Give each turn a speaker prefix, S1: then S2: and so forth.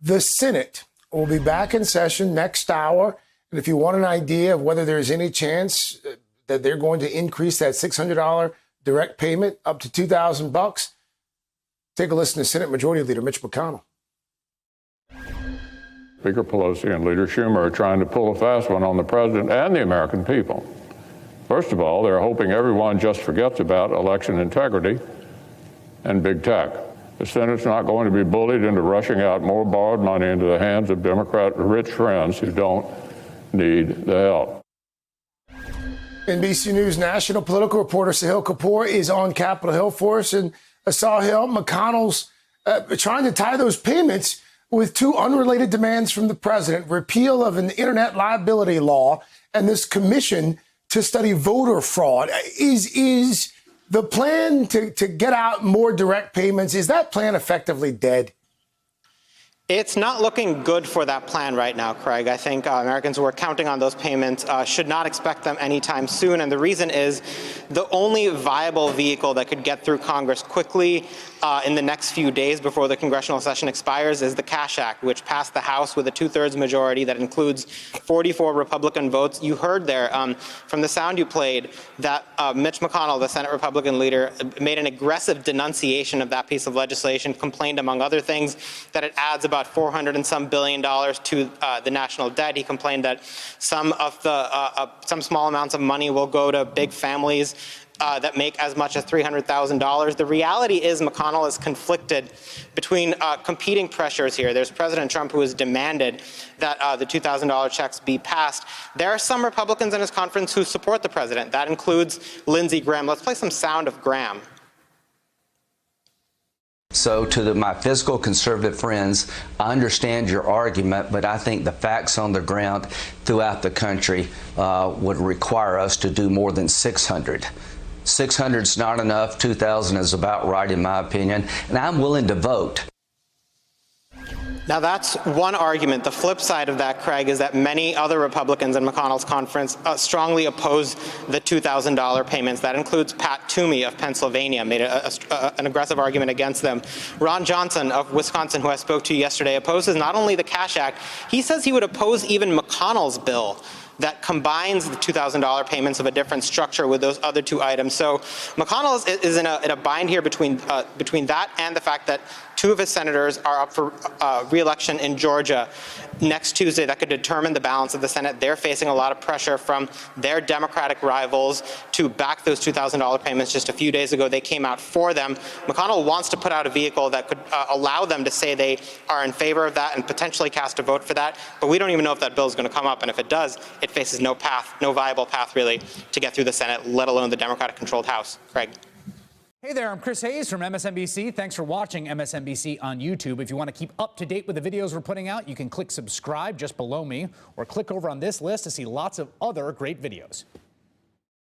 S1: The Senate will be back in session next hour. And if you want an idea of whether there's any chance that they're going to increase that $600 direct payment up to $2,000, take a listen to Senate Majority Leader Mitch McConnell.
S2: Speaker Pelosi and Leader Schumer are trying to pull a fast one on the president and the American people. First of all, they're hoping everyone just forgets about election integrity and big tech. The Senate's not going to be bullied into rushing out more borrowed money into the hands of Democrat rich friends who don't need the help.
S1: NBC News national political reporter Sahil Kapoor is on Capitol Hill for us. And Sahil, McConnell's trying to tie those payments with two unrelated demands from the president: repeal of an internet liability law and this commission to study voter fraud. Is the plan to get out more direct payments, is that plan effectively dead?
S3: It's not looking good for that plan right now, Craig. I think Americans who are counting on those payments should not expect them anytime soon. And the reason is the only viable vehicle that could get through Congress quickly in the next few days before the congressional session expires is the Cash Act, which passed the House with a 2/3 majority that includes 44 Republican votes. You heard there from the sound you played that Mitch McConnell, the Senate Republican leader, made an aggressive denunciation of that piece of legislation, complained, among other things, that it adds about $400 and some billion to the national debt. He complained that some small amounts of money will go to big families that make as much as $300,000. The reality is McConnell is conflicted between competing pressures here. There's President Trump, who has demanded that the $2,000 checks be passed. There are some Republicans in his conference who support the president. That includes Lindsey Graham. Let's play some sound of Graham.
S4: So to my fiscal conservative friends, I understand your argument, but I think the facts on the ground throughout the country would require us to do more than 600. 600 is not enough. 2,000 is about right, in my opinion, and I'm willing to vote.
S3: Now, that's one argument. The flip side of that, Craig, is that many other Republicans in McConnell's conference strongly oppose the $2,000 payments. That includes Pat Toomey of Pennsylvania, made an aggressive argument against them. Ron Johnson of Wisconsin, who I spoke to yesterday, opposes not only the Cash Act, he says he would oppose even McConnell's bill that combines the $2,000 payments of a different structure with those other two items. So McConnell is in a bind here between that and the fact that two of his senators are up for re-election in Georgia next Tuesday. That could determine the balance of the Senate. They're facing a lot of pressure from their Democratic rivals to back those $2,000 payments. Just a few days ago, they came out for them. McConnell wants to put out a vehicle that could allow them to say they are in favor of that and potentially cast a vote for that. But we don't even know if that bill is going to come up. And if it does, it faces no viable path, really, to get through the Senate, let alone the Democratic-controlled House. Craig.
S5: Hey there, I'm Chris Hayes from MSNBC. Thanks for watching MSNBC on YouTube. If you want to keep up to date with the videos we're putting out, you can click subscribe just below me or click over on this list to see lots of other great videos.